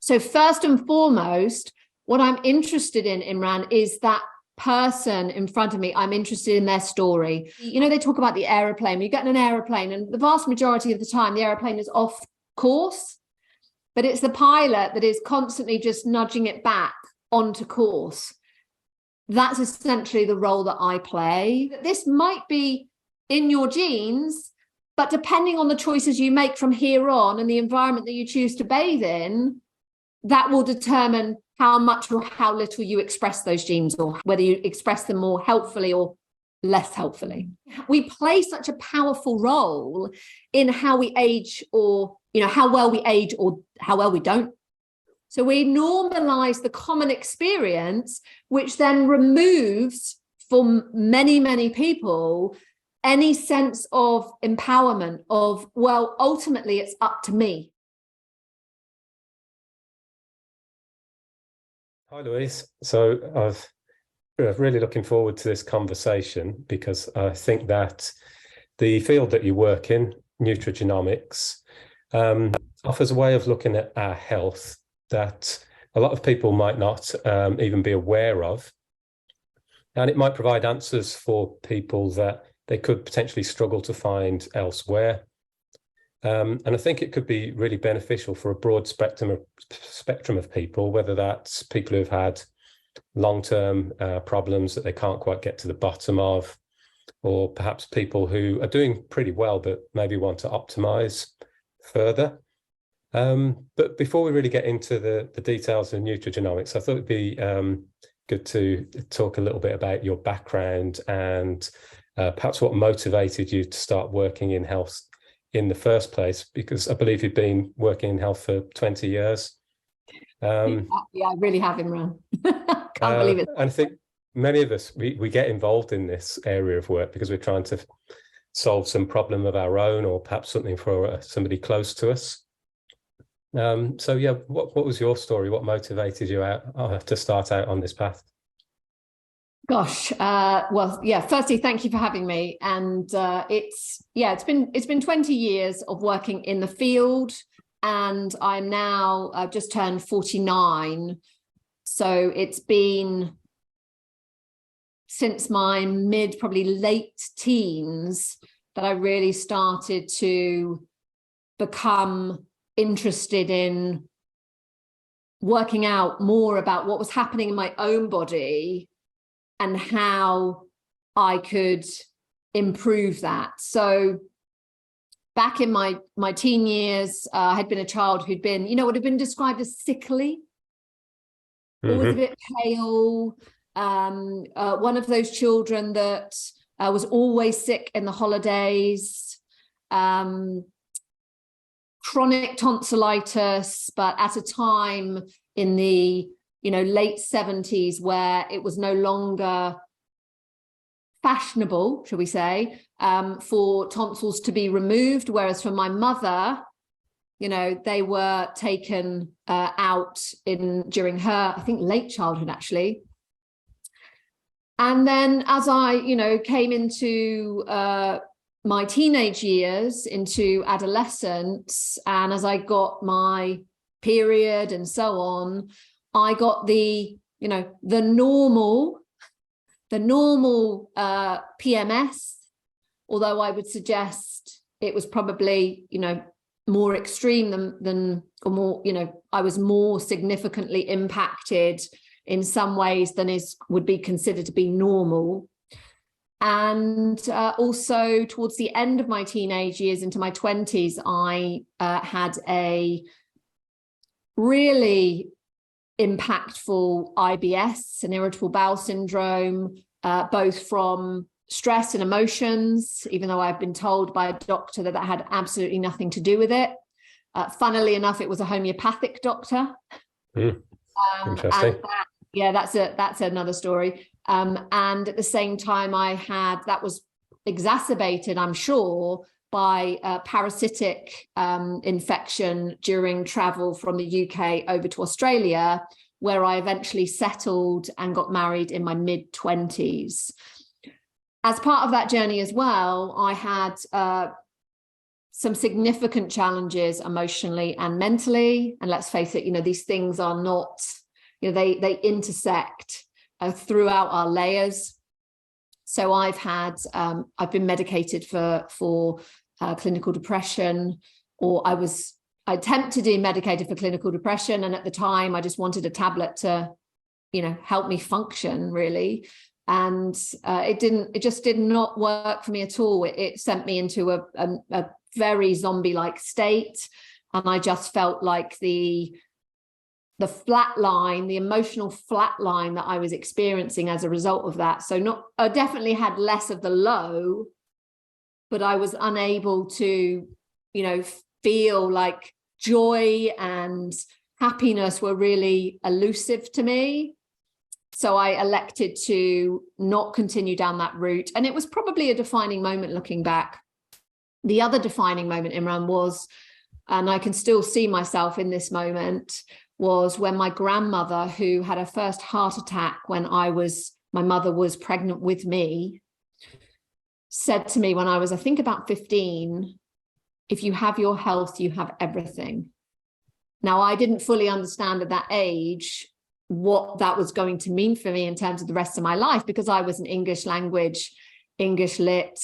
So first and foremost, what I'm interested in, Imran, is that person in front of me. I'm interested in their story. You know, they talk about the aeroplane. You get in an aeroplane, and the vast majority of the time, the aeroplane is off course, but it's the pilot that is constantly just nudging it back onto course. That's essentially the role that I play. This might be in your genes, but depending on the choices you make from here on and the environment that you choose to bathe in, that will determine how much or how little you express those genes, or whether you express them more helpfully or less helpfully. We play such a powerful role in how we age, or, you know, how well we age or how well we don't. So we normalize the common experience, which then removes for many, many people any sense of empowerment of, well, ultimately it's up to me. Hi, Louise. So I'm really looking forward to this conversation, because I think that the field that you work in, Nutrigenomics, offers a way of looking at our health that a lot of people might not even be aware of. And it might provide answers for people that they could potentially struggle to find elsewhere. And I think it could be really beneficial for a broad spectrum of people, whether that's people who've had long-term problems that they can't quite get to the bottom of, or perhaps people who are doing pretty well but maybe want to optimize further. But before we really get into the details of Nutrigenomics, I thought it'd be good to talk a little bit about your background and perhaps what motivated you to start working in health in the first place, because I believe you've been working in health for 20 years. Yeah, I really have, Imran. Can't believe it. And I think many of us, we get involved in this area of work because we're trying to solve some problem of our own, or perhaps something for somebody close to us. So yeah, what was your story? What motivated you to start out on this path? Gosh, well, yeah, firstly, thank you for having me. And it's been 20 years of working in the field, and I'm now, I've just turned 49. So it's been since my probably late teens, that I really started to become interested in working out more about what was happening in my own body and how I could improve that. So back in my teen years, I had been a child who'd been, would have been described as sickly, always a bit pale, one of those children that was always sick in the holidays, chronic tonsillitis, but at a time in the late 70s where it was no longer fashionable, shall we say, for tonsils to be removed, whereas for my mother, they were taken out during her, I think, late childhood, actually. And then as I, came into my teenage years, into adolescence, and as I got my period and so on, I got the normal PMS, although I would suggest it was probably, more extreme or more, I was more significantly impacted in some ways than would be considered to be normal. And also towards the end of my teenage years, into my 20s, I had a really impactful IBS, an irritable bowel syndrome, both from stress and emotions, even though I've been told by a doctor that had absolutely nothing to do with it. Funnily enough, it was a homeopathic doctor. Interesting. And that's another story. And at the same time, that was exacerbated, I'm sure, by parasitic infection during travel from the UK over to Australia, where I eventually settled and got married in my mid-20s. As part of that journey as well, I had some significant challenges emotionally and mentally. And let's face it, these things are not, they intersect throughout our layers. So I've been medicated for clinical depression, or I attempted to be medicated for clinical depression. And at the time, I just wanted a tablet to, help me function, really. And it just did not work for me at all. It sent me into a very zombie-like state. And I just felt like the flat line, the emotional flat line that I was experiencing as a result of that. So I definitely had less of the low, but I was unable to, feel like joy and happiness were really elusive to me. So I elected to not continue down that route. And it was probably a defining moment looking back. The other defining moment, Imran, was, and I can still see myself in this moment, was when my grandmother, who had her first heart attack when my mother was pregnant with me, said to me when I was, I think, about 15, if you have your health, you have everything. Now, I didn't fully understand at that age what that was going to mean for me in terms of the rest of my life, because I was an English language, English lit,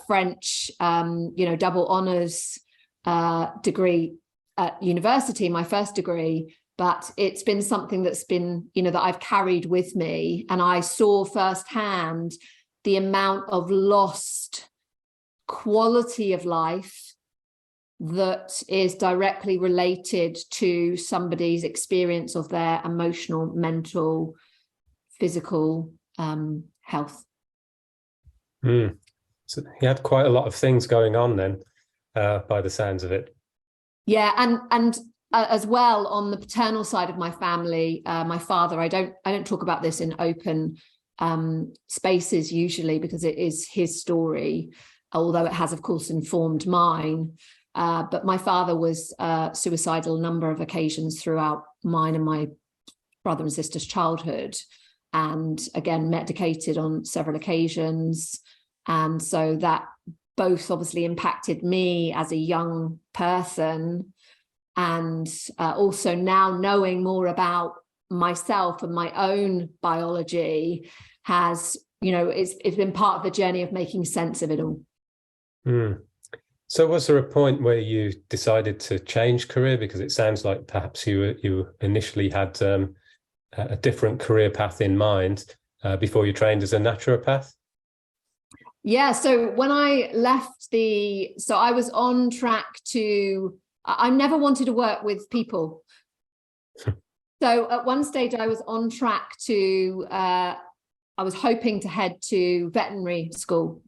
French, double honors degree at university, my first degree. But it's been something that's been, that I've carried with me. And I saw firsthand the amount of lost quality of life that is directly related to somebody's experience of their emotional, mental, physical health. So you had quite a lot of things going on then, by the sounds of it. Yeah, and as well on the paternal side of my family, my father, I don't talk about this in open spaces usually because it is his story, although it has, of course, informed mine. But my father was suicidal a number of occasions throughout mine and my brother and sister's childhood, and again, medicated on several occasions. And so that both obviously impacted me as a young person, and also now knowing more about myself and my own biology has, it's been part of the journey of making sense of it all. So was there a point where you decided to change career? Because it sounds like perhaps you initially had a different career path in mind before you trained as a naturopath. Yeah, so when I left so I was on track I never wanted to work with people. So at one stage I was on track I was hoping to head to veterinary school.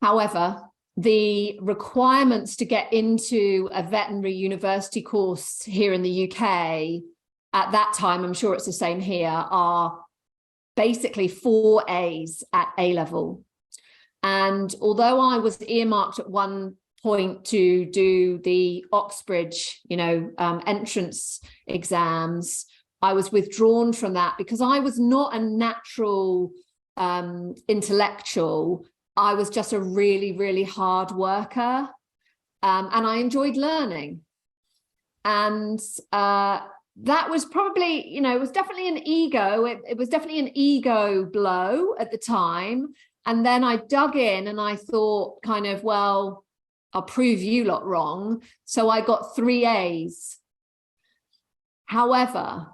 However, the requirements to get into a veterinary university course here in the UK at that time, I'm sure it's the same here, are basically 4 A's at A level. And although I was earmarked at one point to do the Oxbridge, entrance exams, I was withdrawn from that because I was not a natural intellectual. I was just a really, really hard worker, and I enjoyed learning. And that was probably, it was definitely an ego. It was definitely an ego blow at the time. And then I dug in and I thought kind of, well, I'll prove you lot wrong. So I got 3 A's. However,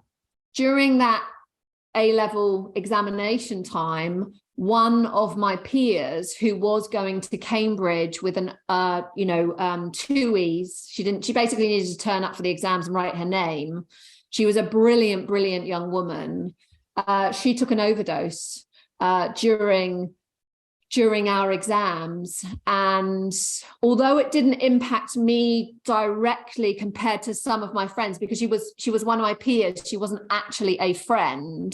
during that A-level examination time, one of my peers who was going to Cambridge with an 2 E's, she basically needed to turn up for the exams and write her name. She was a brilliant, brilliant young woman. She took an overdose during our exams. And although it didn't impact me directly compared to some of my friends, because she was one of my peers, she wasn't actually a friend.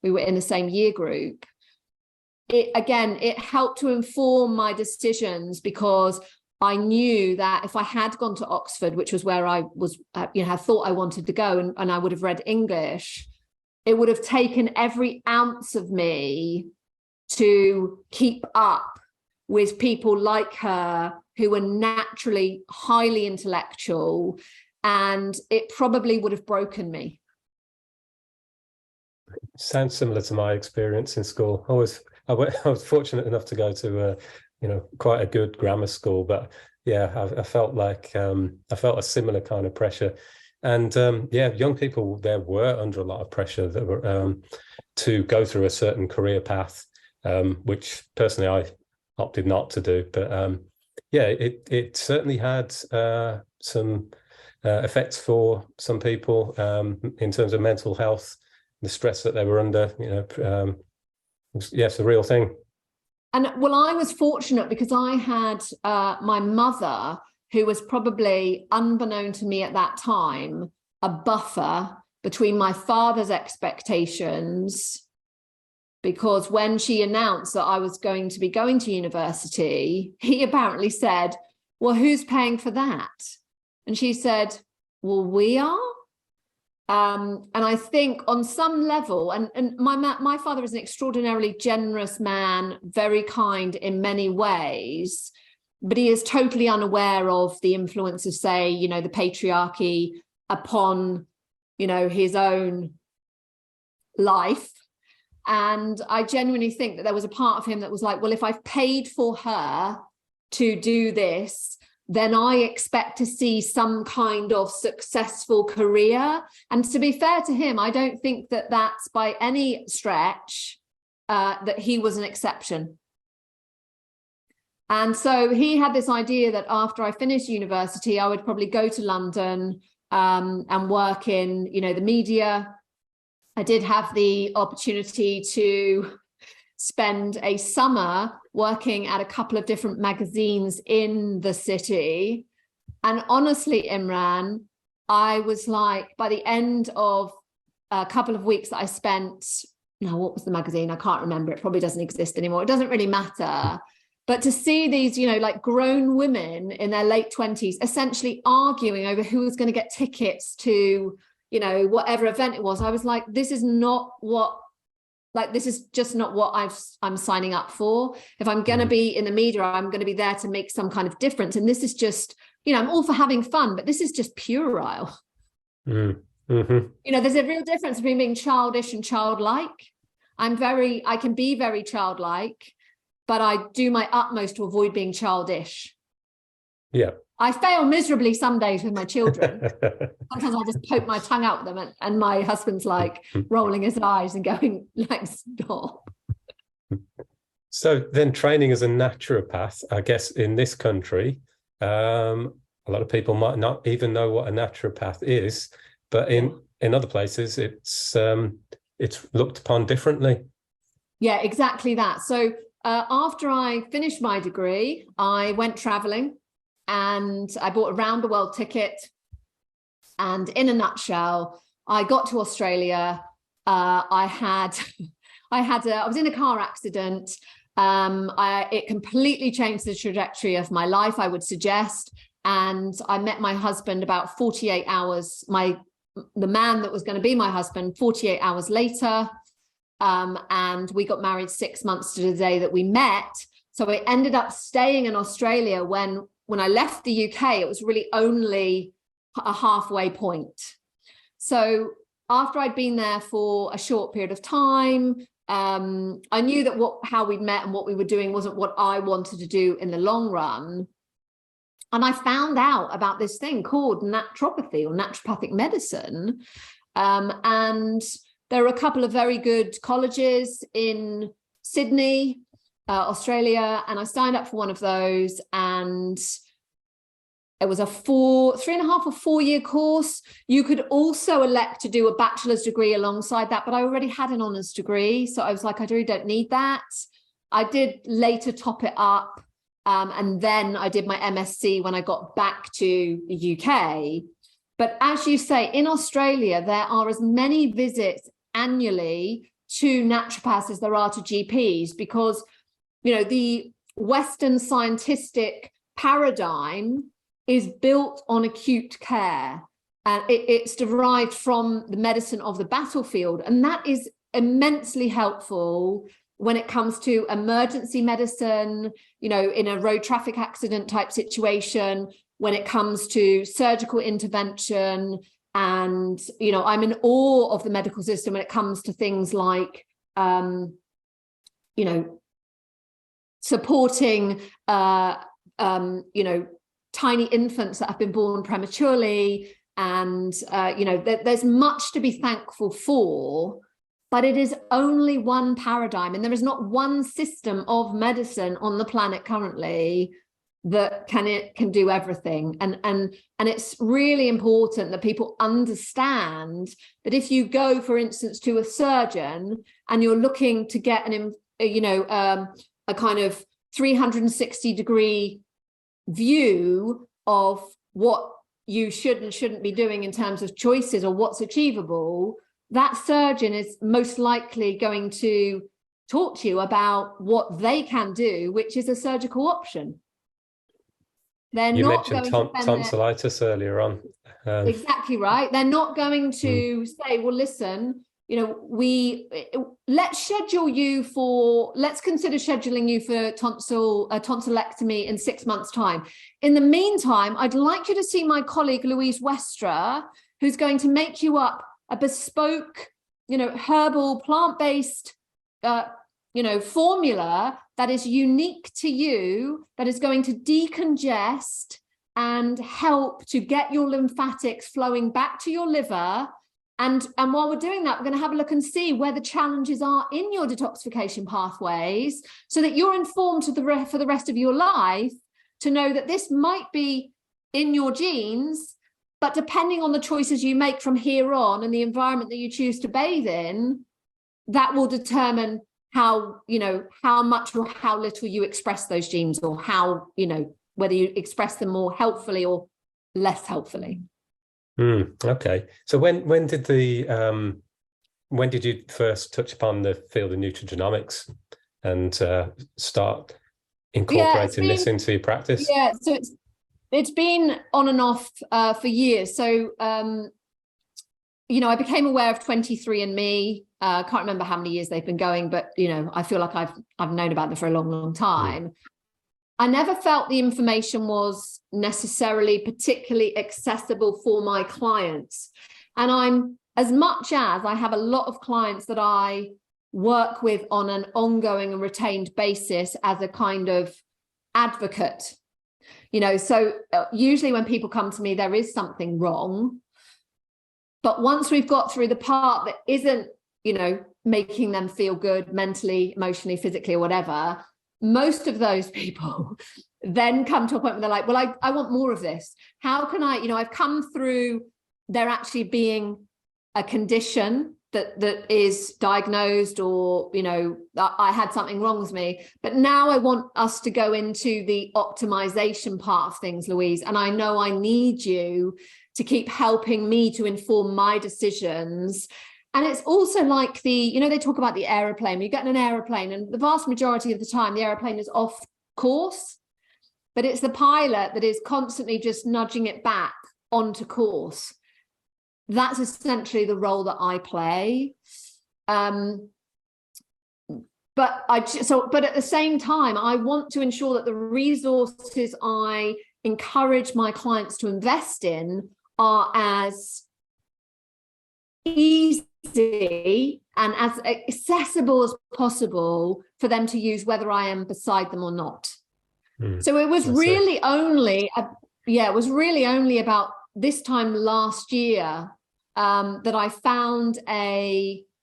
We were in the same year group. It helped to inform my decisions, because I knew that if I had gone to Oxford, which was where I was, I thought I wanted to go, and I would have read English, it would have taken every ounce of me to keep up with people like her who were naturally highly intellectual, and it probably would have broken me. Sounds similar to my experience in school. I was fortunate enough to go to quite a good grammar school, but yeah, I felt like I felt a similar kind of pressure. And young people there were under a lot of pressure that were to go through a certain career path, which personally I opted not to do. But it certainly had some effects for some people in terms of mental health, the stress that they were under. It's a real thing. And well, I was fortunate because I had my mother, who was probably, unbeknown to me at that time, a buffer between my father's expectations, because when she announced that I was going to be going to university, he apparently said, well, who's paying for that? And she said, well, we are. And I think on some level, and my father is an extraordinarily generous man, very kind in many ways, but he is totally unaware of the influence of, say, the patriarchy upon, his own life. And I genuinely think that there was a part of him that was like, well, if I've paid for her to do this, then I expect to see some kind of successful career. And to be fair to him, I don't think that that's by any stretch that he was an exception. And so he had this idea that after I finished university, I would probably go to London and work in, the media. I did have the opportunity to spend a summer working at a couple of different magazines in the city. And honestly, Imran, I was like, by the end of a couple of weeks that I spent, what was the magazine? I can't remember. It probably doesn't exist anymore. It doesn't really matter. But to see these, like grown women in their late 20s essentially arguing over who was going to get tickets to, whatever event it was, I was like, this is just not what I'm signing up for. If I'm going to be in the media, I'm going to be there to make some kind of difference. And this is just, I'm all for having fun, but this is just puerile. Mm-hmm. There's a real difference between being childish and childlike. I can be very childlike, but I do my utmost to avoid being childish. Yeah. I fail miserably some days with my children. Sometimes I just poke my tongue out with them, and my husband's like rolling his eyes and going like, stop. So then training as a naturopath, I guess in this country, a lot of people might not even know what a naturopath is, but in other places it's looked upon differently. Yeah, exactly that. So after I finished my degree, I went traveling. And I bought a round the world ticket. And in a nutshell, I got to Australia. I was in a car accident. It completely changed the trajectory of my life, I would suggest. And I met my husband about 48 hours, the man that was going to be my husband, 48 hours later. And we got married 6 months to the day that we met. So I ended up staying in Australia when I left the UK, it was really only a halfway point. So after I'd been there for a short period of time, I knew that how we'd met and what we were doing wasn't what I wanted to do in the long run. And I found out about this thing called naturopathy or naturopathic medicine. And there are a couple of very good colleges in Sydney, Australia, and I signed up for one of those, and it was a 3.5 or 4 year course. You could also elect to do a bachelor's degree alongside that, but I already had an honours degree, so I was like, I really don't need that. I did later top it up, and then I did my MSc when I got back to the UK. But as you say, in Australia, there are as many visits annually to naturopaths as there are to GPs, because the Western scientific paradigm is built on acute care, and it's derived from the medicine of the battlefield. And that is immensely helpful when it comes to emergency medicine, you know, in a road traffic accident type situation, when it comes to surgical intervention. And, you know, I'm in awe of the medical system when it comes to things like, you know, supporting, you know, tiny infants that have been born prematurely. And, you know, there's much to be thankful for, but it is only one paradigm. And there is not one system of medicine on the planet currently that can do everything. And it's really important that people understand that if you go, for instance, to a surgeon and you're looking to get a kind of 360-degree view of what you should and shouldn't be doing in terms of choices or what's achievable, that surgeon is most likely going to talk to you about what they can do, which is a surgical option. You mentioned tonsillitis earlier on. Exactly right. They're not going to say, well, listen, you know, let's consider scheduling you for tonsillectomy in 6 months' time. In the meantime, I'd like you to see my colleague, Louise Westra, who's going to make you up a bespoke, you know, herbal, plant-based, you know, formula that is unique to you, that is going to decongest and help to get your lymphatics flowing back to your liver. And while we're doing that, we're going to have a look and see where the challenges are in your detoxification pathways, so that you're informed for the rest of your life to know that this might be in your genes, but depending on the choices you make from here on and the environment that you choose to bathe in, that will determine how, you know, how much or how little you express those genes, or how, you know, whether you express them more helpfully or less helpfully. Okay. So when did you first touch upon the field of nutrigenomics and start incorporating this into your practice? Yeah, so it's been on and off for years. So you know, I became aware of 23andMe. Can't remember how many years they've been going, but you know, I feel like I've known about them for a long, long time. I never felt the information was necessarily particularly accessible for my clients. And as much as I have a lot of clients that I work with on an ongoing and retained basis as a kind of advocate, you know, so usually when people come to me, there is something wrong. But once we've got through the part that isn't, you know, making them feel good mentally, emotionally, physically, or whatever, most of those people then come to a point where they're like, well, I want more of this. How can I, you know, I've come through there actually being a condition that is diagnosed, or, you know, I had something wrong with me. But now I want us to go into the optimization part of things, Louise. And I know I need you to keep helping me to inform my decisions. And it's also like you know, they talk about the aeroplane. You get in an aeroplane, and the vast majority of the time, the aeroplane is off course, but it's the pilot that is constantly just nudging it back onto course. That's essentially the role that I play. But at the same time, I want to ensure that the resources I encourage my clients to invest in are as easy and as accessible as possible for them to use, whether I am beside them or not. So it was really only about this time last year that I found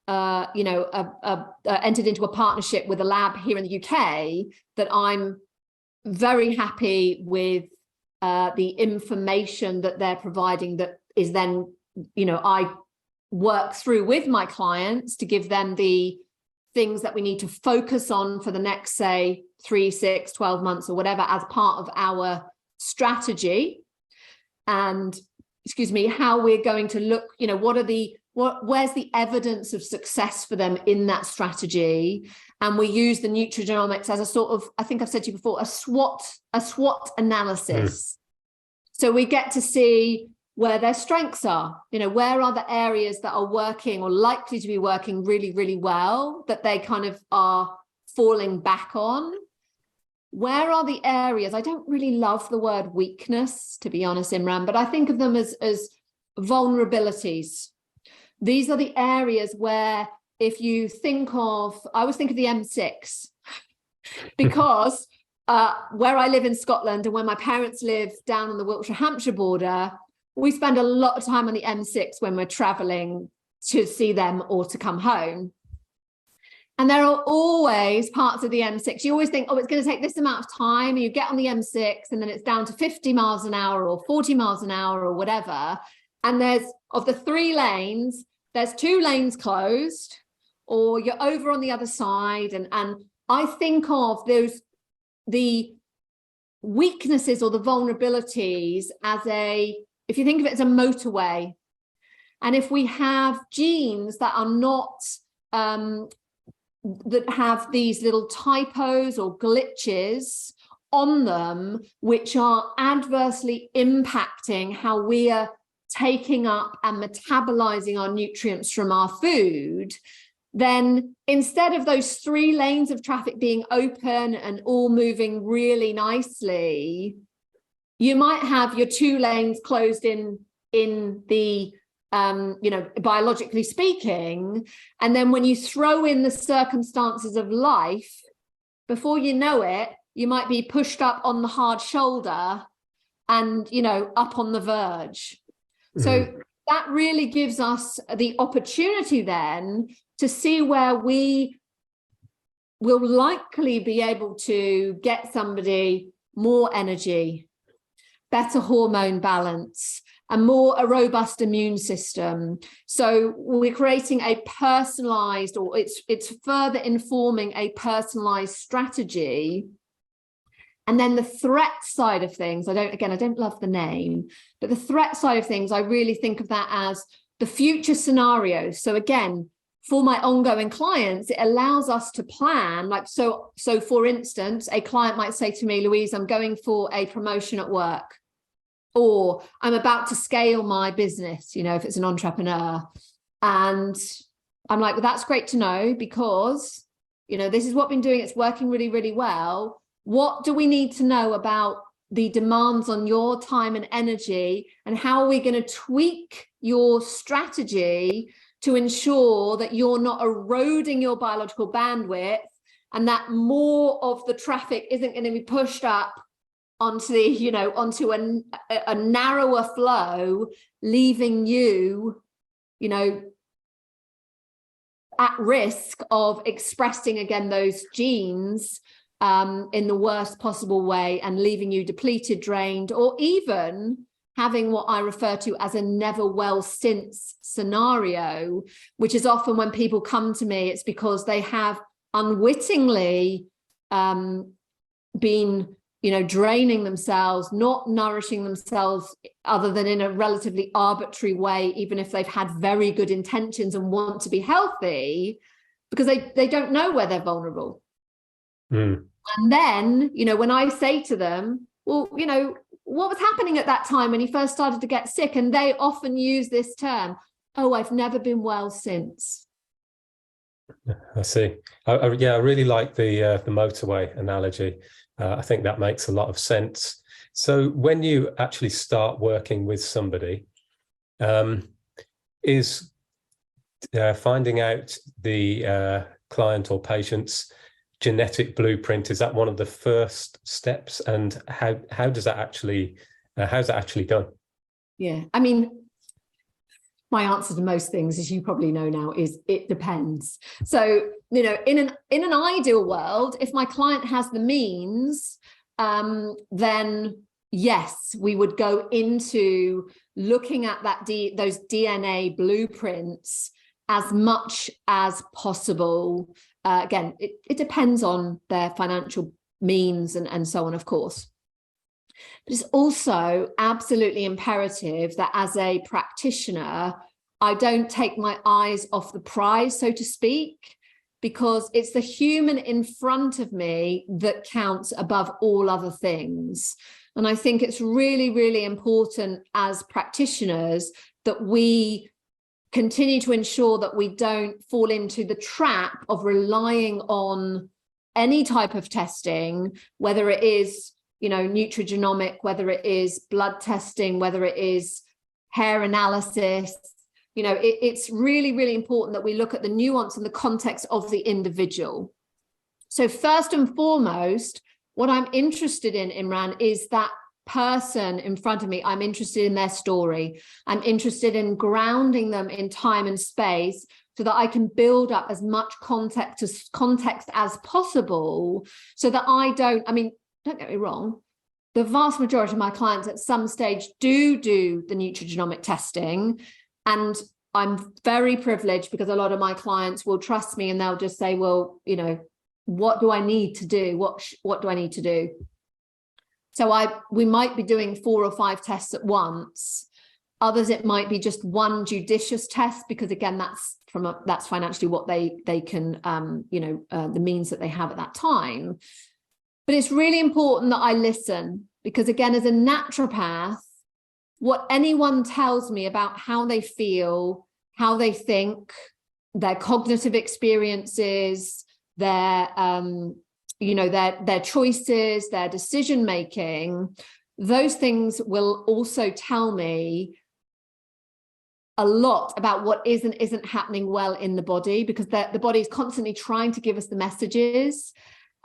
entered into a partnership with a lab here in the UK that I'm very happy with the information that they're providing, that is then, you know, I work through with my clients to give them the things that we need to focus on for the next, say, 3, 6, 12 months or whatever, as part of our strategy. And how we're going to look, you know, where's the evidence of success for them in that strategy. And we use the Nutrigenomics as a sort of, I think I've said to you before, a SWOT analysis. So we get to see where their strengths are, you know, where are the areas that are working or likely to be working really, really well, that they kind of are falling back on? Where are the areas? I don't really love the word weakness, to be honest, Imran, but I think of them as vulnerabilities. These are the areas where, if you think of, I always think of the M6, because where I live in Scotland and where my parents live down on the Wiltshire-Hampshire border, we spend a lot of time on the M6 when we're traveling to see them or to come home. And there are always parts of the M6. You always think, oh, it's going to take this amount of time. And you get on the M6 and then it's down to 50 miles an hour or 40 miles an hour or whatever. And there's, of the 3 lanes, there's 2 lanes closed, or you're over on the other side. And I think of the weaknesses or the vulnerabilities as if you think of it as a motorway. And if we have genes that are not, that have these little typos or glitches on them, which are adversely impacting how we are taking up and metabolizing our nutrients from our food, then instead of those 3 lanes of traffic being open and all moving really nicely, you might have your 2 lanes closed in the biologically speaking. And then when you throw in the circumstances of life, before you know it, you might be pushed up on the hard shoulder and, up on the verge. So that really gives us the opportunity then to see where we will likely be able to get somebody more energy, better hormone balance, a robust immune system. So we're creating a personalized, or it's further informing a personalized strategy. And then the threat side of things, I don't love the name, but the threat side of things, I really think of that as the future scenarios. So again, for my ongoing clients, it allows us to plan, so for instance, a client might say to me, Louise, I'm going for a promotion at work, or I'm about to scale my business, if it's an entrepreneur. And I'm like, well, that's great to know, because, this is what I've been doing. It's working really, really well. What do we need to know about the demands on your time and energy, and how are we going to tweak your strategy to ensure that you're not eroding your biological bandwidth, and that more of the traffic isn't going to be pushed up onto a narrower flow, leaving you, at risk of expressing again those genes in the worst possible way, and leaving you depleted, drained, or even having what I refer to as a never well since scenario, which is often when people come to me, it's because they have unwittingly been, draining themselves, not nourishing themselves other than in a relatively arbitrary way, even if they've had very good intentions and want to be healthy, because they don't know where they're vulnerable. And then, when I say to them, well, what was happening at that time when you first started to get sick? And they often use this term, oh, I've never been well since. I see. I really like the motorway analogy. I think that makes a lot of sense. So when you actually start working with somebody, is finding out the client or patient's genetic blueprint, is that one of the first steps? And how's that actually done? Yeah, I mean, my answer to most things, as you probably know now, is it depends. So, in an ideal world, if my client has the means, then yes, we would go into looking at those DNA blueprints as much as possible. Again, it depends on their financial means and so on, of course. But it's also absolutely imperative that as a practitioner, I don't take my eyes off the prize, so to speak, because it's the human in front of me that counts above all other things. And I think it's really, really important as practitioners that we continue to ensure that we don't fall into the trap of relying on any type of testing, whether it is, Nutrigenomic, whether it is blood testing, whether it is hair analysis, it's really, really important that we look at the nuance and the context of the individual. So first and foremost, what I'm interested in, Imran, is that person in front of me. I'm interested in their story. I'm interested in grounding them in time and space so that I can build up as much context as possible, so that don't get me wrong, the vast majority of my clients at some stage do the Nutrigenomic testing, and I'm very privileged because a lot of my clients will trust me and they'll just say, well, what do I need to do? What do I need to do? So we might be doing 4 or 5 tests at once. Others, it might be just one judicious test, because again, that's financially what they can, the means that they have at that time. But it's really important that I listen, because again, as a naturopath, what anyone tells me about how they feel, how they think, their cognitive experiences, their choices, their decision making, those things will also tell me a lot about what is and isn't happening well in the body, because the body is constantly trying to give us the messages.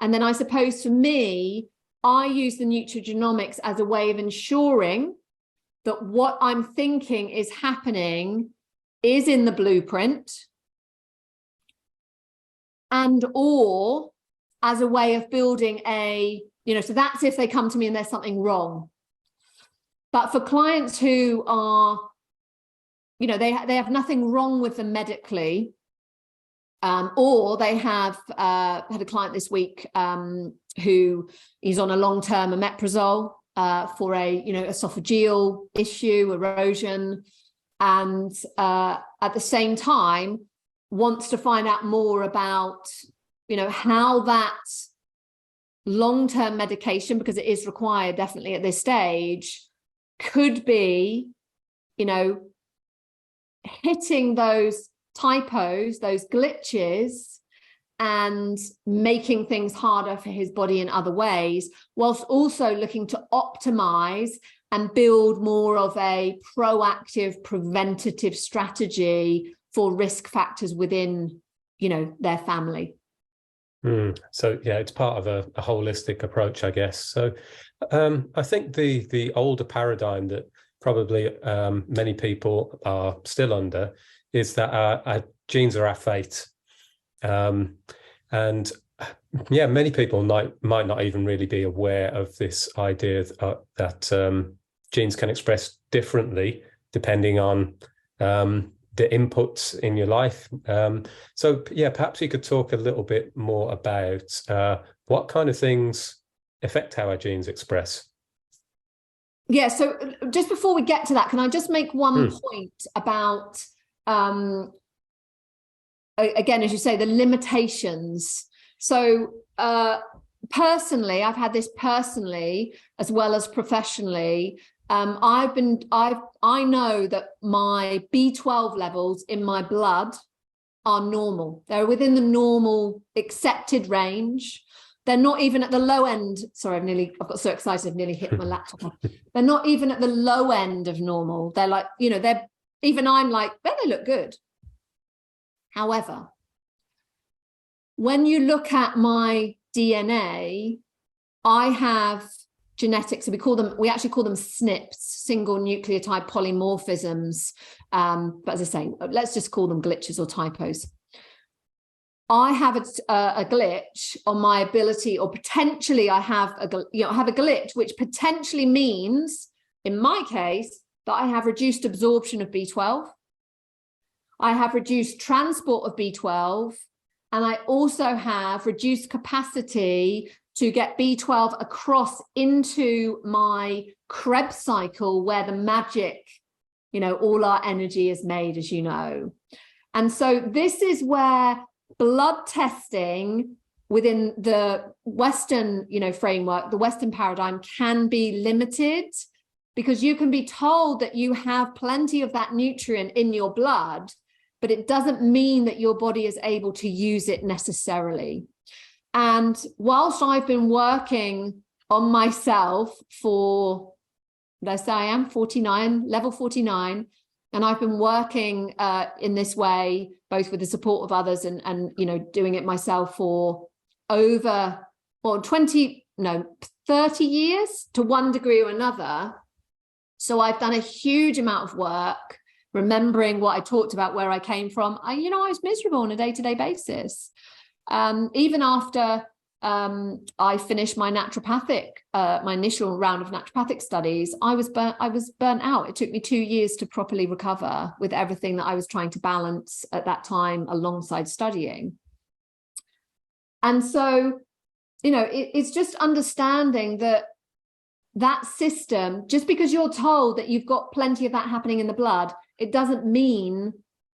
And then I suppose for me, I use the Nutrigenomics as a way of ensuring that what I'm thinking is happening is in the blueprint, and or as a way of building so that's if they come to me and there's something wrong. But for clients who are, they have nothing wrong with them medically, or they have had a client this week who is on a long-term omeprazole for esophageal issue, erosion, and at the same time wants to find out more about how that long-term medication, because it is required definitely at this stage, could be hitting those typos, those glitches, and making things harder for his body in other ways, whilst also looking to optimize and build more of a proactive, preventative strategy for risk factors within, their family. So yeah, it's part of a holistic approach, I guess. So I think the older paradigm that probably many people are still under is that our genes are our fate. And yeah, many people might not even really be aware of this idea that genes can express differently depending on the inputs in your life. So yeah, perhaps you could talk a little bit more about what kind of things affect how our genes express. Yeah, so just before we get to that, can I just make one point about, again, as you say, the limitations. So personally, I've had this personally as well as professionally. I know that my B12 levels in my blood are normal. They're within the normal accepted range. They're not even at the low end. Sorry, I've got so excited, I've nearly hit my laptop. They're not even at the low end of normal. They're like, I'm like, well, they look good. However, when you look at my DNA, I have genetics, so we actually call them SNPs, single nucleotide polymorphisms. But as I say, let's just call them glitches or typos. I have a glitch on my ability, or potentially I have a glitch, which potentially means, in my case, that I have reduced absorption of B12. I have reduced transport of B12, and I also have reduced capacity to get B12 across into my Krebs cycle, where the magic, all our energy is made, as you know. And so this is where blood testing within the Western, framework, the Western paradigm, can be limited, because you can be told that you have plenty of that nutrient in your blood, but it doesn't mean that your body is able to use it necessarily. And whilst I've been working on myself for, let's say I am 49, level 49, and I've been working in this way, both with the support of others and you know, doing it myself for over, well, 30 years to one degree or another. So I've done a huge amount of work, remembering what I talked about, where I came from. I was miserable on a day-to-day basis. Even after I finished my my initial round of naturopathic studies, I was burnt out. It took me 2 years to properly recover with everything that I was trying to balance at that time alongside studying. And so, you know, it's just understanding that system, just because you're told that you've got plenty of that happening in the blood, it doesn't mean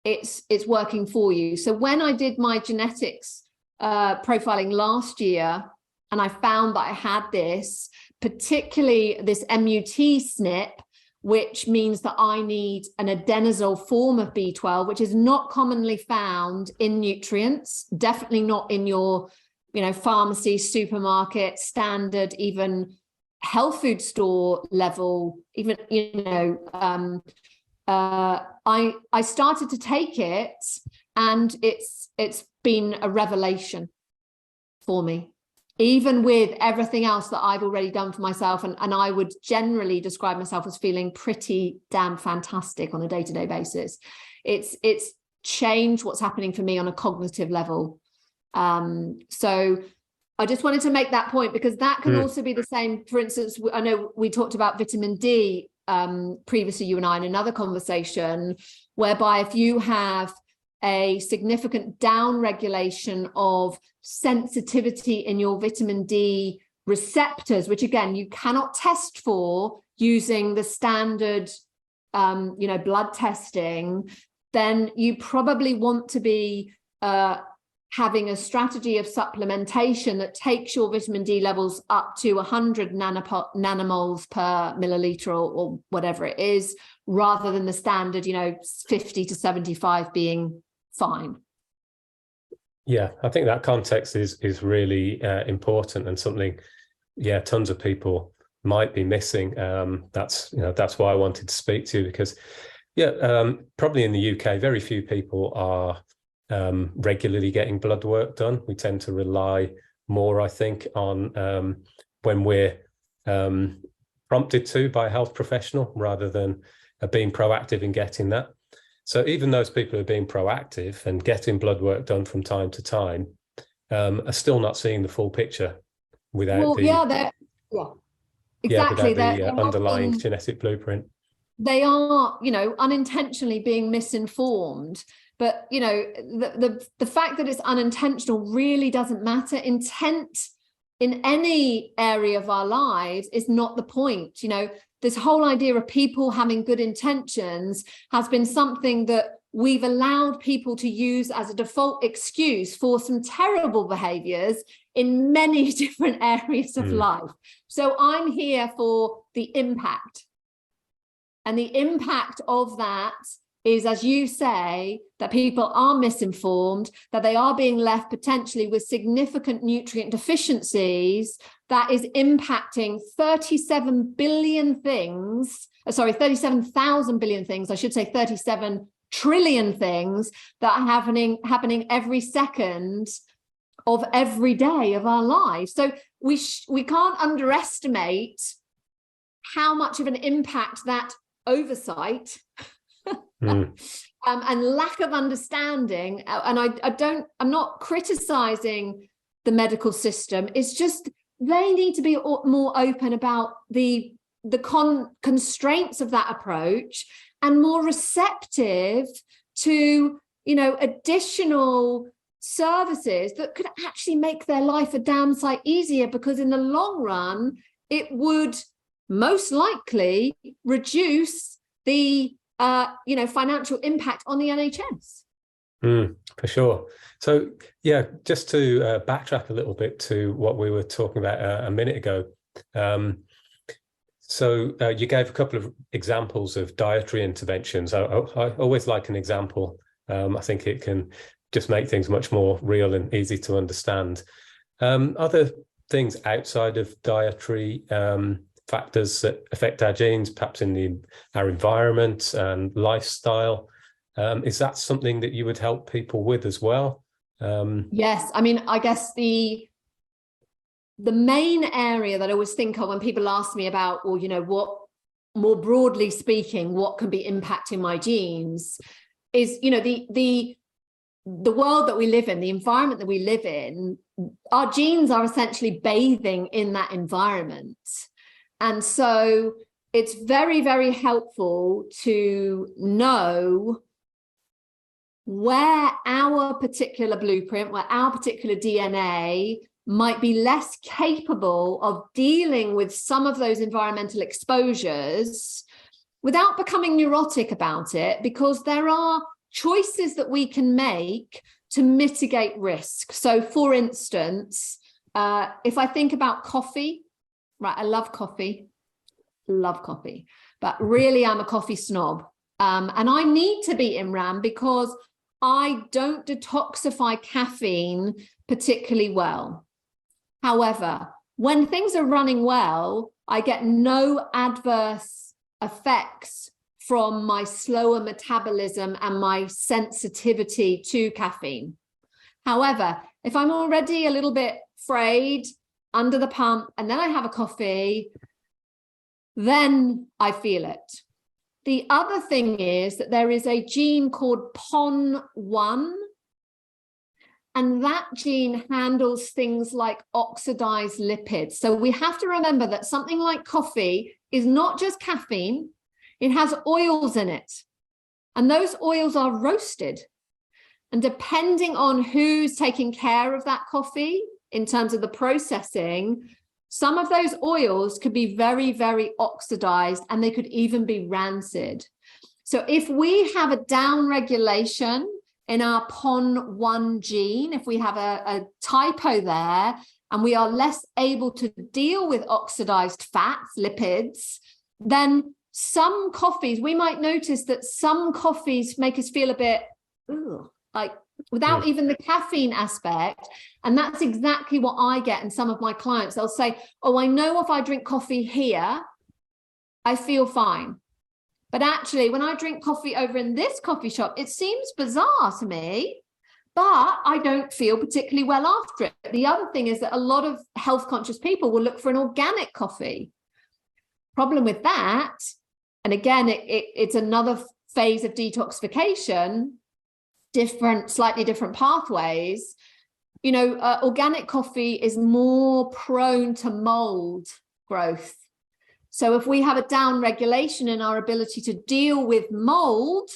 it's working for you. So when I did my genetics profiling last year, and I found that I had this, particularly this MUT SNP, which means that I need an adenosine form of B12, which is not commonly found in nutrients, definitely not in your, you know, pharmacy, supermarket, standard, even health food store level, even, you know, I started to take it, and it's been a revelation for me, even with everything else that I've already done for myself. And I would generally describe myself as feeling pretty damn fantastic on a day-to-day basis. It's changed what's happening for me on a cognitive level. So I just wanted to make that point, because that can also be the same. For instance, I know we talked about vitamin D previously, you and I, in another conversation, whereby if you have a significant down regulation of sensitivity in your vitamin D receptors, which again, you cannot test for using the standard, you know, blood testing, then you probably want to be having a strategy of supplementation that takes your vitamin D levels up to 100 nanomoles per milliliter or whatever it is, rather than the standard, you know, 50 to 75 being fine. Yeah, I think that context is really important, and something, yeah, tons of people might be missing. That's why I wanted to speak to you, because, yeah, probably in the UK, very few people are regularly getting blood work done. We tend to rely more, I think, on when we're prompted to by a health professional, rather than being proactive in getting that. So even those people who are being proactive and getting blood work done from time to time are still not seeing the full picture without exactly, without the they're underlying often, genetic blueprint. They are, you know, unintentionally being misinformed. But, you know, the fact that it's unintentional really doesn't matter. Intent in any area of our lives is not the point. You know, this whole idea of people having good intentions has been something that we've allowed people to use as a default excuse for some terrible behaviors in many different areas of life. So I'm here for the impact. And the impact of that is, as you say, that people are misinformed, that they are being left potentially with significant nutrient deficiencies that is impacting 37,000 billion things, I should say 37 trillion things that are happening every second of every day of our lives. So we can't underestimate how much of an impact that oversight and lack of understanding, and I'm not criticizing the medical system, it's just they need to be more open about the constraints of that approach, and more receptive to, you know, additional services that could actually make their life a damn sight easier, because in the long run it would most likely reduce the financial impact on the NHS. For sure. So, yeah, just to backtrack a little bit to what we were talking about a minute ago. So you gave a couple of examples of dietary interventions. I always like an example. I think it can just make things much more real and easy to understand. Other things outside of dietary factors that affect our genes, perhaps in our environment and lifestyle, is that something that you would help people with as well? Yes, I mean, I guess the main area that I always think of when people ask me about, well, you know, what, more broadly speaking, what can be impacting my genes is, you know, the world that we live in, the environment that we live in, our genes are essentially bathing in that environment. And so it's very, very helpful to know where our particular blueprint, where our particular DNA might be less capable of dealing with some of those environmental exposures without becoming neurotic about it, because there are choices that we can make to mitigate risk. So for instance, if I think about coffee, right, I love coffee, but really I'm a coffee snob. And I need to be Imran because I don't detoxify caffeine particularly well. However, when things are running well, I get no adverse effects from my slower metabolism and my sensitivity to caffeine. However, if I'm already a little bit frayed, under the pump, and then I have a coffee, then I feel it. The other thing is that there is a gene called PON1, and that gene handles things like oxidized lipids. So we have to remember that something like coffee is not just caffeine, it has oils in it. And those oils are roasted. And depending on who's taking care of that coffee in terms of the processing, some of those oils could be very, very oxidized, and they could even be rancid. So if we have a down regulation in our PON1 gene, if we have a typo there, and we are less able to deal with oxidized fats, lipids, then some coffees, we might notice that some coffees make us feel a bit, like without even the caffeine aspect. And that's exactly what I get in some of my clients. They'll say, oh, I know if I drink coffee here, I feel fine. But actually, when I drink coffee over in this coffee shop, it seems bizarre to me, but I don't feel particularly well after it. The other thing is that a lot of health conscious people will look for an organic coffee. Problem with that, and again, it's another phase of detoxification, slightly different pathways. You know, organic coffee is more prone to mold growth. So if we have a down regulation in our ability to deal with mold,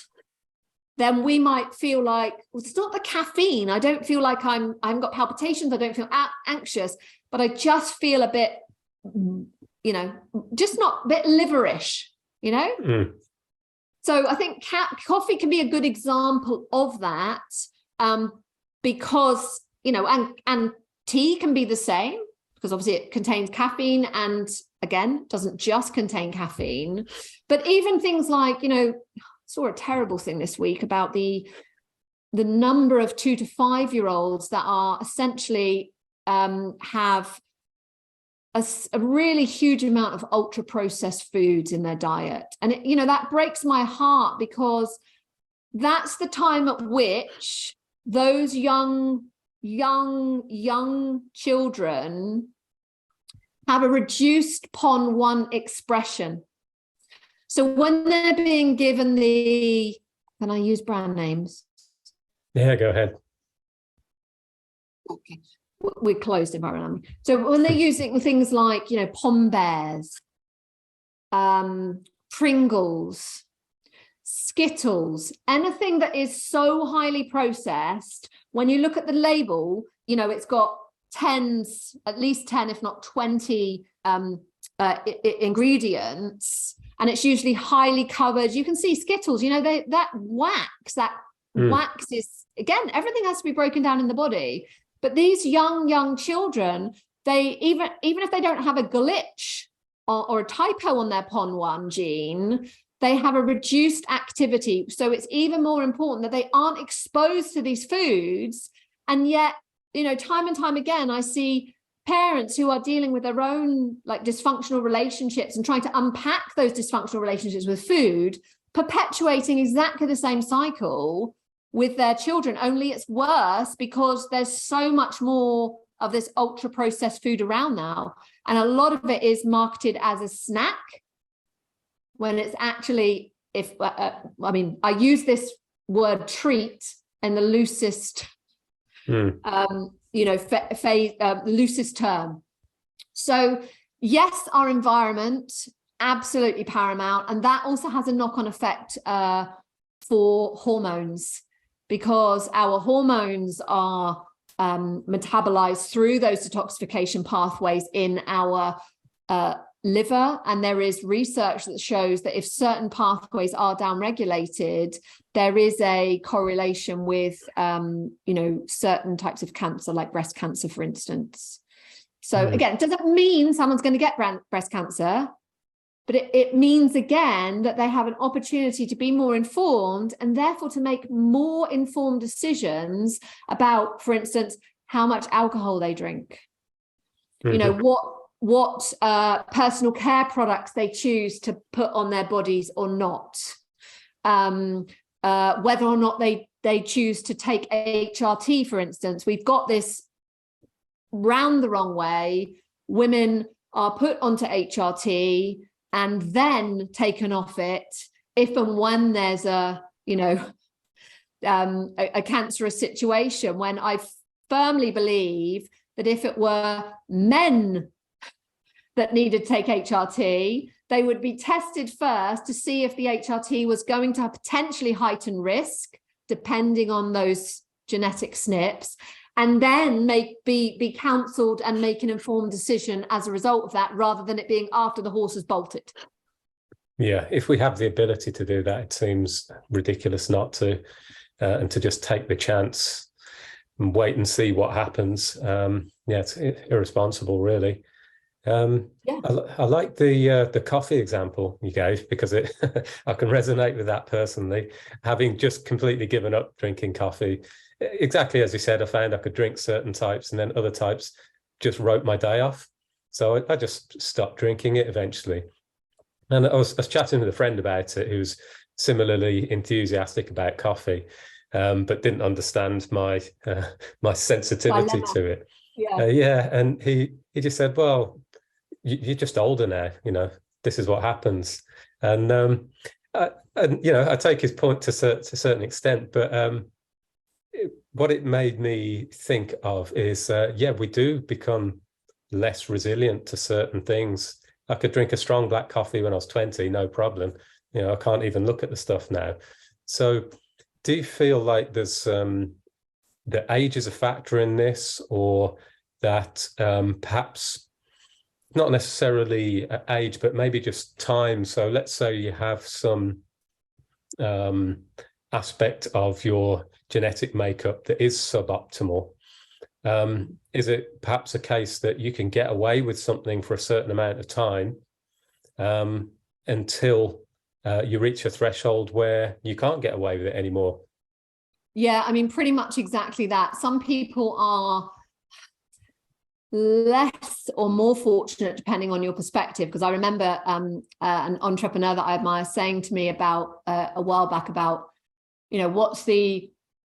then we might feel like, well, it's not the caffeine. I don't feel like I haven't got palpitations. I don't feel anxious, but I just feel a bit, you know, just not a bit liverish, you know? So I think coffee can be a good example of that, because, you know, and tea can be the same, because obviously it contains caffeine and, again, doesn't just contain caffeine. But even things like, you know, I saw a terrible thing this week about the number of 2 to 5 year olds that are essentially have a really huge amount of ultra processed foods in their diet. And it, you know, that breaks my heart, because that's the time at which those young children have a reduced PON1 expression. So when they're being given can I use brand names? Yeah, go ahead. Okay. We're closed environment. So when they're using things like, you know, Pom Bears, Pringles, Skittles, anything that is so highly processed, when you look at the label, you know, it's got at least 10, if not 20 ingredients, and it's usually highly covered. You can see Skittles, you know, that wax is, again, everything has to be broken down in the body. But these young children, they even if they don't have a glitch or a typo on their PON1 gene, they have a reduced activity. So it's even more important that they aren't exposed to these foods, and yet time and time again, I see parents who are dealing with their own like dysfunctional relationships and trying to unpack those dysfunctional relationships with food, perpetuating exactly the same cycle with their children, only it's worse because there's so much more of this ultra processed food around now. And a lot of it is marketed as a snack when it's actually, I use this word treat in the loosest loosest term. So yes, our environment, absolutely paramount. And that also has a knock-on effect for hormones, because our hormones are metabolized through those detoxification pathways in our liver. And there is research that shows that if certain pathways are downregulated, there is a correlation with, certain types of cancer, like breast cancer, for instance. So again, it doesn't mean someone's going to get breast cancer, but it means, again, that they have an opportunity to be more informed and therefore to make more informed decisions about, for instance, how much alcohol they drink, what personal care products they choose to put on their bodies or not, whether or not they choose to take HRT, for instance. We've got this round the wrong way. Women are put onto HRT and then taken off it if and when there's a cancerous situation, when I firmly believe that if it were men that needed to take HRT, they would be tested first to see if the HRT was going to potentially heighten risk, depending on those genetic SNPs, and then be counselled and make an informed decision as a result of that, rather than it being after the horse has bolted. Yeah, if we have the ability to do that, it seems ridiculous not to, and to just take the chance and wait and see what happens. It's irresponsible, really. I like the coffee example you gave, because I can resonate with that personally, having just completely given up drinking coffee. Exactly as you said, I found I could drink certain types and then other types just wrote my day off. So I just stopped drinking it eventually. And I was chatting with a friend about it who's similarly enthusiastic about coffee, but didn't understand my sensitivity to it. And he just said, well, you're just older now, this is what happens. And I take his point to a certain extent, but what it made me think of is, we do become less resilient to certain things. I could drink a strong black coffee when I was 20, no problem. I can't even look at the stuff now. So do you feel like there's that age is a factor in this, or that perhaps not necessarily age, but maybe just time? So let's say you have some aspect of your genetic makeup that is suboptimal. Is it perhaps a case that you can get away with something for a certain amount of time until you reach a threshold where you can't get away with it anymore? Yeah, I mean, pretty much exactly that. Some people are less or more fortunate depending on your perspective, because I remember an entrepreneur that I admire saying to me about a while back about, what's the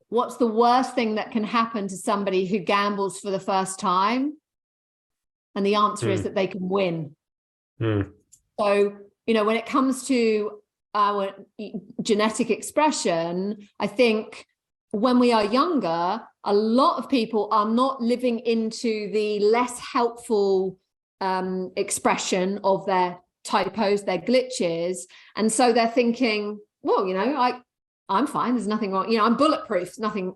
worst thing that can happen to somebody who gambles for the first time? And the answer is that they can win. So, when it comes to our genetic expression, I think when we are younger, a lot of people are not living into the less helpful expression of their typos, their glitches. And so they're thinking, well, I'm fine. There's nothing wrong. I'm bulletproof. Nothing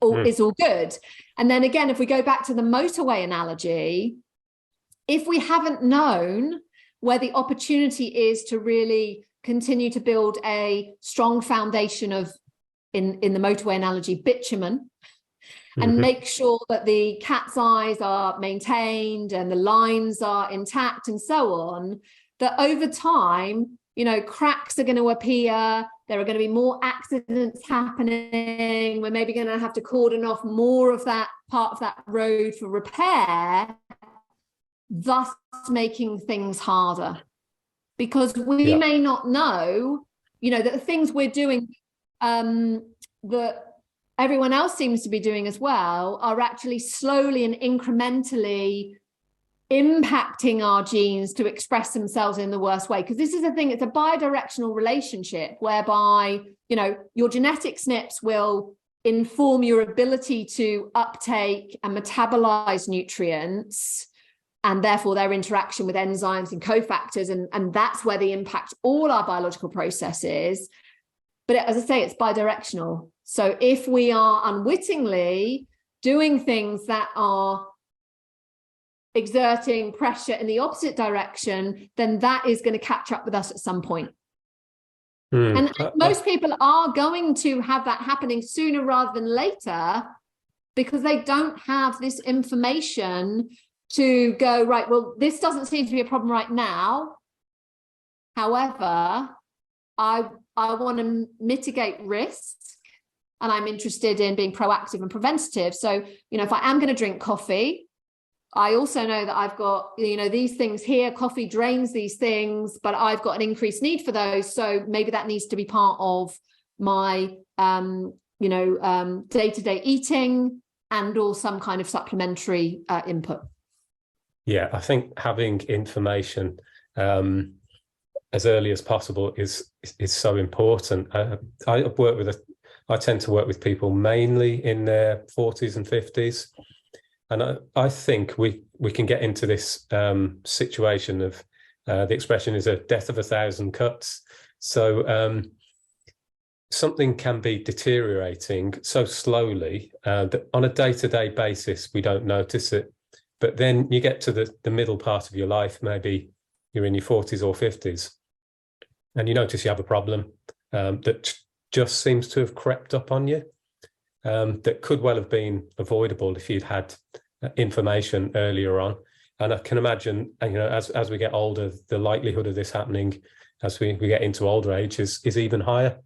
is all good. And then again, if we go back to the motorway analogy, if we haven't known where the opportunity is to really continue to build a strong foundation of, in the motorway analogy, bitumen, and make sure that the cat's eyes are maintained and the lines are intact and so on, that over time, cracks are going to appear There are going to be more accidents happening. We're maybe going to have to cordon off more of that part of that road for repair, thus making things harder. Because we may not know, that the things we're doing that everyone else seems to be doing as well are actually slowly and incrementally impacting our genes to express themselves in the worst way. Because this is the thing, it's a bidirectional relationship whereby, your genetic SNPs will inform your ability to uptake and metabolize nutrients, and therefore their interaction with enzymes and cofactors. And that's where they impact all our biological processes. But as I say, it's bidirectional. So if we are unwittingly doing things that are exerting pressure in the opposite direction, then that is going to catch up with us at some point. And most people are going to have that happening sooner rather than later, because they don't have this information to go, right, well, this doesn't seem to be a problem right now. However, I want to mitigate risk, and I'm interested in being proactive and preventative. So, if I am going to drink coffee, I also know that I've got, these things here. Coffee drains these things, but I've got an increased need for those. So maybe that needs to be part of my, day-to-day eating and/or some kind of supplementary input. Yeah, I think having information as early as possible is so important. I tend to work with people mainly in their 40s and 50s. And I think we can get into this situation of the expression is a death of 1,000 cuts. So something can be deteriorating so slowly that on a day-to-day basis, we don't notice it. But then you get to the middle part of your life, maybe you're in your 40s or 50s, and you notice you have a problem that just seems to have crept up on you. That could well have been avoidable if you'd had information earlier on. And I can imagine, as we get older, the likelihood of this happening as we get into older age is even higher.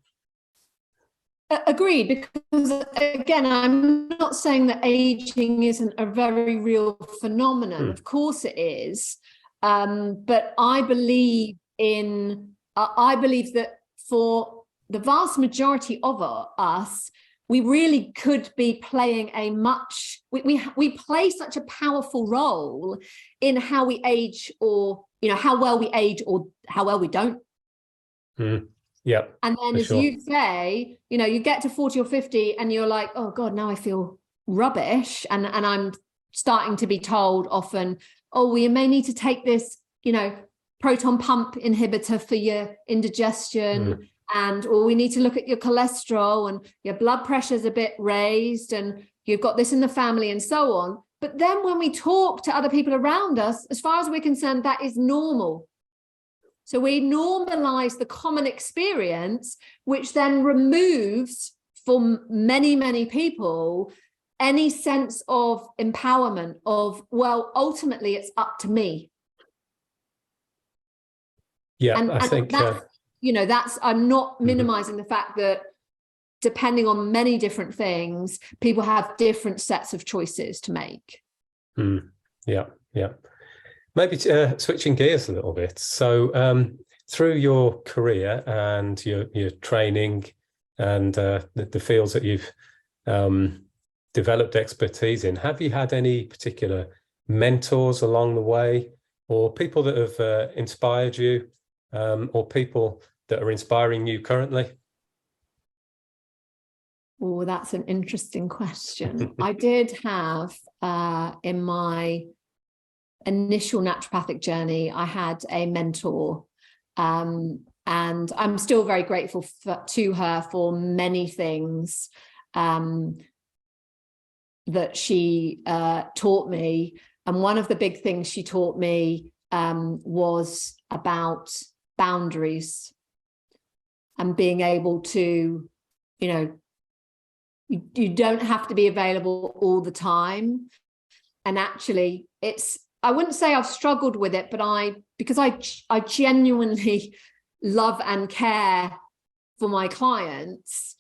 Agreed, because again, I'm not saying that aging isn't a very real phenomenon. Of course it is. But I believe that for the vast majority of us, we really could be playing we play such a powerful role in how we age, or how well we age or how well we don't. Yeah. And then, as you say, you get to 40 or 50 and you're like, oh God, now I feel rubbish. And I'm starting to be told often, oh, well, you may need to take this, proton pump inhibitor for your indigestion. Or we need to look at your cholesterol, and your blood pressure's a bit raised, and you've got this in the family, and so on. But then when we talk to other people around us, as far as we're concerned, that is normal. So we normalize the common experience, which then removes for many, many people any sense of empowerment of, well, ultimately it's up to me. Yeah, I think that's, I'm not minimizing the fact that depending on many different things, people have different sets of choices to make. Yeah. Maybe switching gears a little bit. So through your career and your training and the fields that you've developed expertise in, have you had any particular mentors along the way, or people that have inspired you, or people that are inspiring you currently? Oh, that's an interesting question. I did have, in my initial naturopathic journey, I had a mentor, and I'm still very grateful to her for many things that she taught me. And one of the big things she taught me was about boundaries and being able to, you don't have to be available all the time. And actually I wouldn't say I've struggled with it, but because I genuinely love and care for my clients,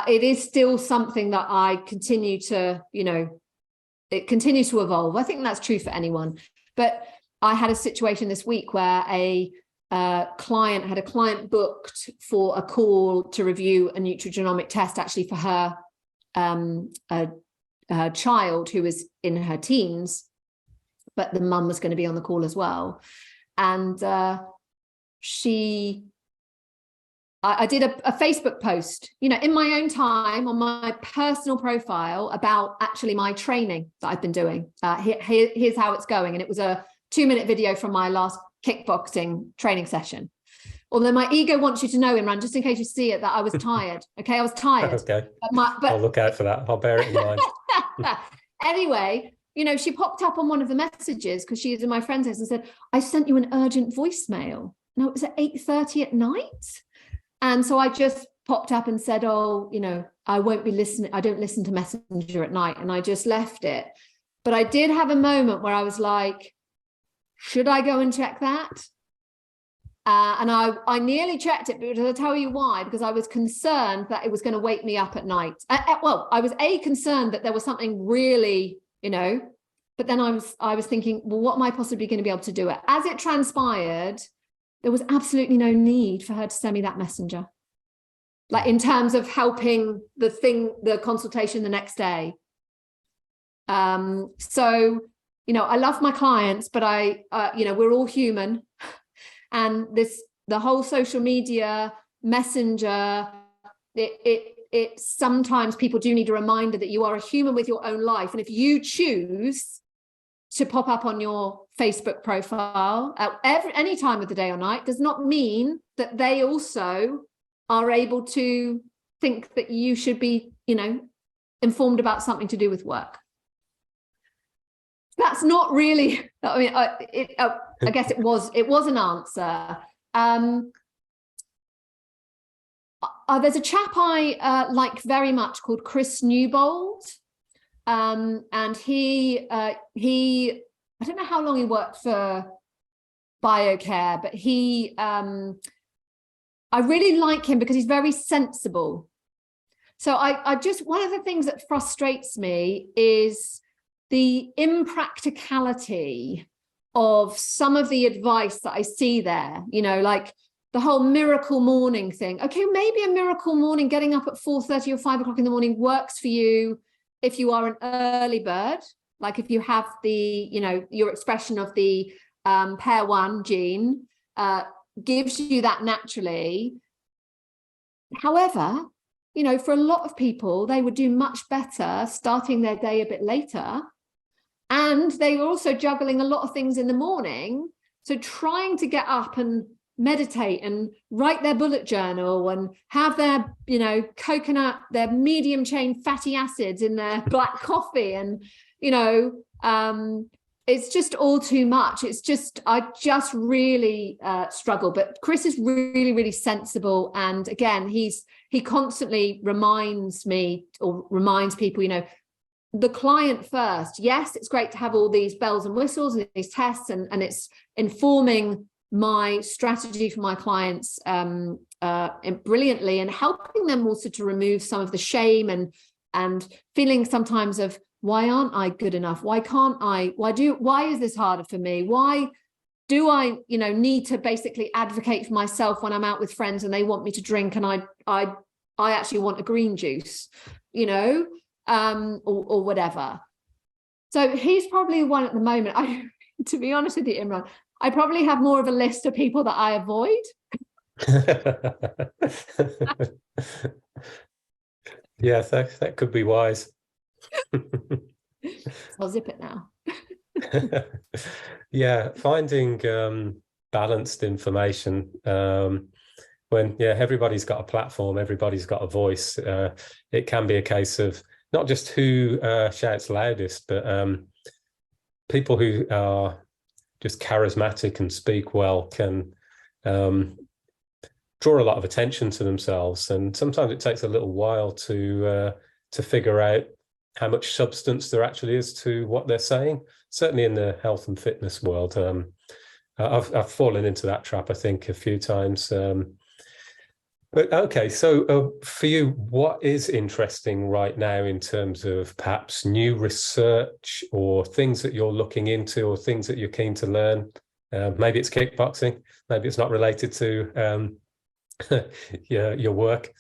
it is still something that I continue to, it continues to evolve. I think that's true for anyone. But I had a situation this week where a client booked for a call to review a Nutrigenomic test, actually for her child who was in her teens, but the mum was going to be on the call as well. And I did a Facebook post, in my own time on my personal profile about actually my training that I've been doing. Here's how it's going. And it was a 2-minute video from my last kickboxing training session. Although my ego wants you to know, Imran, just in case you see it, that I was tired. Okay, I was tired. Okay, but I'll look out for that. I'll bear it in mind. Anyway, she popped up on one of the messages because she is in my friend's house and said, I sent you an urgent voicemail. Now it was at 8:30 at night. And so I just popped up and said, I won't be listening. I don't listen to Messenger at night. And I just left it. But I did have a moment where I was like, should I go and check that? And I nearly checked it, but I'll tell you why, because I was concerned that it was going to wake me up at night. Well, I was concerned that there was something really, but then I was thinking, well, what am I possibly going to be able to do? As it transpired, there was absolutely no need for her to send me that messenger. Like in terms of helping the consultation the next day. So, I love my clients, but we're all human. And the whole social media messenger, it sometimes people do need a reminder that you are a human with your own life. And if you choose to pop up on your Facebook profile at any time of the day or night, does not mean that they also are able to think that you should be, informed about something to do with work. That's not really, I guess it was an answer. There's a chap I like very much called Chris Newbold. And he I don't know how long he worked for BioCare, but I really like him because he's very sensible. So I just, one of the things that frustrates me is the impracticality of some of the advice that I see there, like the whole miracle morning thing. Okay, maybe a miracle morning, getting up at 4:30 or 5 o'clock in the morning works for you if you are an early bird, like if you have the, your expression of the pair 1 gene gives you that naturally. However, for a lot of people, they would do much better starting their day a bit later. And they were also juggling a lot of things in the morning. So trying to get up and meditate and write their bullet journal and have their, coconut, their medium chain fatty acids in their black coffee. And, it's just all too much. I just really struggle. But Chris is really, really sensible. And again, he constantly reminds me or reminds people, the client first. Yes, it's great to have all these bells and whistles and these tests and it's informing my strategy for my clients brilliantly and helping them also to remove some of the shame and feeling sometimes of, why aren't I good enough? Why can't I? Why is this harder for me? Why do I, need to basically advocate for myself when I'm out with friends and they want me to drink and I actually want a green juice, or whatever. So he's probably one at the moment. To be honest with you, Imran, I probably have more of a list of people that I avoid. Yeah, that could be wise. I'll zip it now. Yeah, finding balanced information when everybody's got a platform, everybody's got a voice. It can be a case of not just who shouts loudest, but people who are just charismatic and speak well can draw a lot of attention to themselves, and sometimes it takes a little while to figure out how much substance there actually is to what they're saying. Certainly in the health and fitness world, I've fallen into that trap, I think, a few times. But okay, so for you, what is interesting right now in terms of perhaps new research or things that you're looking into or things that you're keen to learn? Maybe it's kickboxing, maybe it's not related to your work.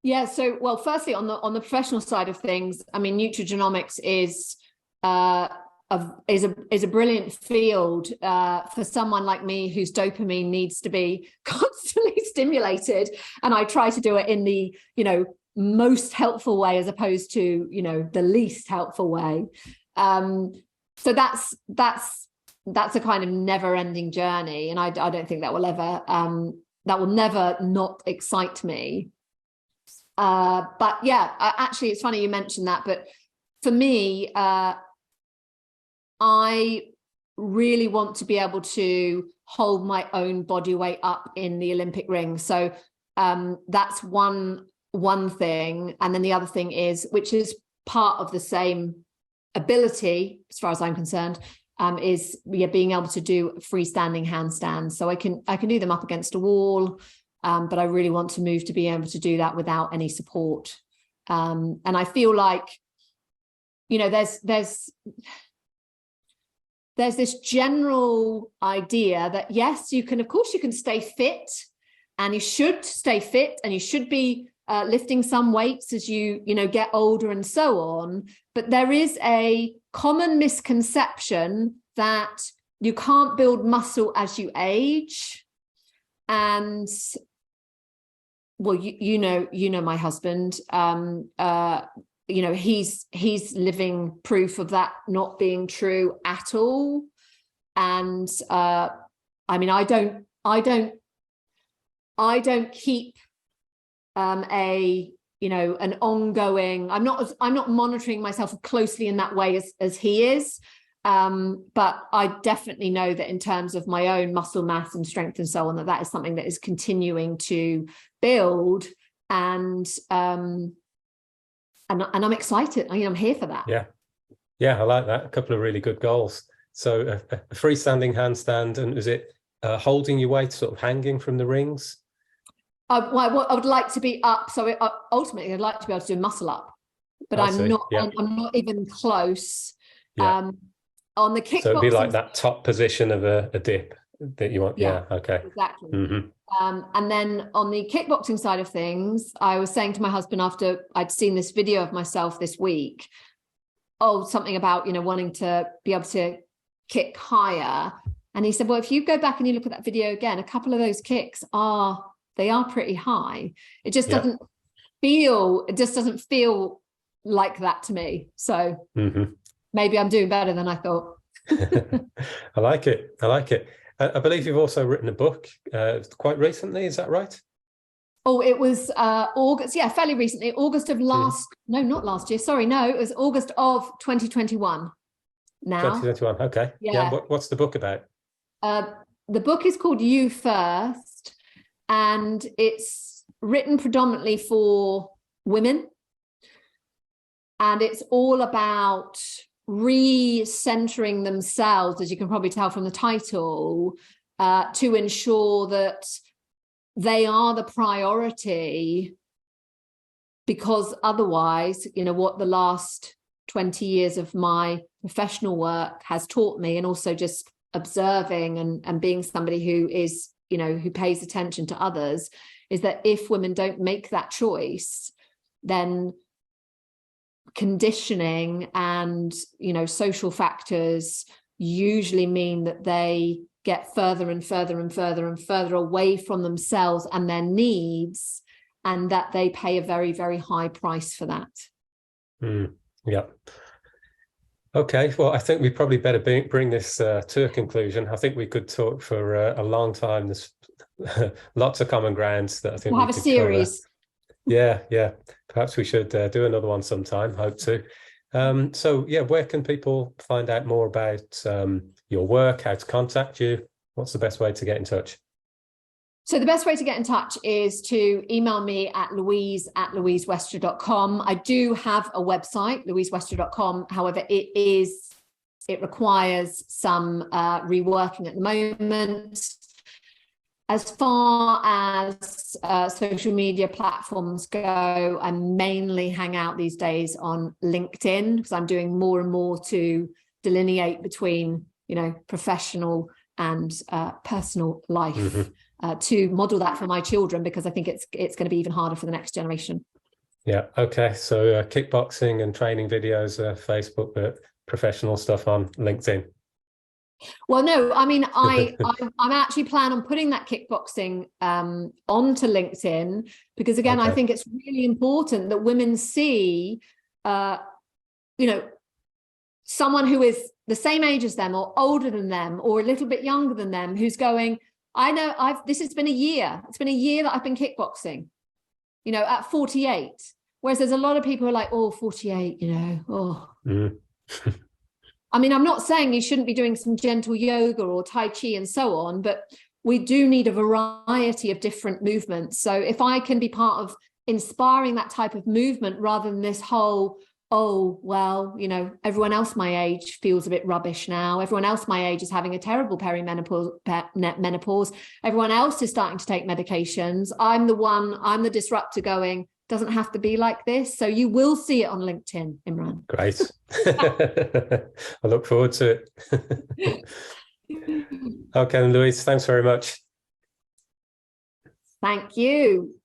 Yeah, so well, firstly, on the professional side of things, I mean, nutrigenomics is a brilliant field for someone like me whose dopamine needs to be constantly stimulated, and I try to do it in the most helpful way as opposed to the least helpful way. So that's a kind of never-ending journey, and I don't think that will never not excite me. But yeah, actually, it's funny you mentioned that. But for me, I really want to be able to hold my own body weight up in the Olympic ring. So that's one thing. And then the other thing is, which is part of the same ability, as far as I'm concerned, is being able to do freestanding handstands. So I can do them up against a wall. But I really want to move to be able to do that without any support. And I feel like, there's this general idea that, yes, of course you can stay fit, and you should stay fit, and you should be lifting some weights as you get older and so on. But there is a common misconception that you can't build muscle as you age. And well, you know my husband, he's living proof of that not being true at all. And I mean, I don't keep an ongoing, I'm not monitoring myself closely in that way as he is. But I definitely know that in terms of my own muscle mass and strength and so on, that is something that is continuing to build, and I'm excited. I'm here for that. Yeah, I like that. A couple of really good goals. So a freestanding handstand, and is it holding your weight, sort of hanging from the rings? I would like to be up. So ultimately, I'd like to be able to do muscle up, but I'm not. Yeah. I'm not even close. Yeah. On the kickboxing, so it'd be like that top position of a dip that you want. Yeah. Okay. Exactly. Mm-hmm. And then on the kickboxing side of things, I was saying to my husband after I'd seen this video of myself this week, something about wanting to be able to kick higher, and he said, well, if you go back and you look at that video again, a couple of those kicks are pretty high. It just doesn't feel like that to me. So. Mm-hmm. Maybe I'm doing better than I thought. I like it. I believe you've also written a book quite recently. Is that right? Oh, it was August. Yeah, fairly recently. August of not last year. Sorry, no, it was August of 2021. Now. 2021. Okay. Yeah. What's the book about? The book is called You First, and it's written predominantly for women. And it's all about re-centering themselves, as you can probably tell from the title, to ensure that they are the priority, because otherwise, what the last 20 years of my professional work has taught me, and also just observing and being somebody who is, who pays attention to others, is that if women don't make that choice, then conditioning and social factors usually mean that they get further and further and further and further away from themselves and their needs, and that they pay a very, very high price for that. Yeah. Okay, well, I think we probably better bring this to a conclusion. I think we could talk for a long time. There's lots of common grounds that I think we'll have a series. Cover. Yeah. Perhaps we should do another one sometime. Hope to. So yeah, where can people find out more about your work, how to contact you? What's the best way to get in touch? So the best way to get in touch is to email me at louise@louisewestra.com. I do have a website, louisewestra.com. However, it requires some reworking at the moment. as far as social media platforms go, I mainly hang out these days on LinkedIn, because I'm doing more and more to delineate between, you know, professional and personal life, to model that for my children, because I think it's going to be even harder for the next generation. Yeah. Okay. So kickboxing and training videos, Facebook, but professional stuff on LinkedIn. Well, no, I mean, I'm actually plan on putting that kickboxing onto LinkedIn, because again, I think it's really important that women see, you know, someone who is the same age as them or older than them or a little bit younger than them, who's going, I know this has been a year. It's been a year that I've been kickboxing, you know, at 48. Whereas there's a lot of people who are like, oh, 48, you know, oh. I mean, I'm not saying you shouldn't be doing some gentle yoga or Tai Chi and so on, but we do need a variety of different movements. So if I can be part of inspiring that type of movement, rather than this whole, oh, well, you know, everyone else my age feels a bit rubbish now. Everyone else my age is having a terrible menopause. Everyone else is starting to take medications. I'm the disruptor going, doesn't have to be like this. So you will see it on LinkedIn, Imran. Great. I look forward to it. Okay, Louise, thanks very much. Thank you.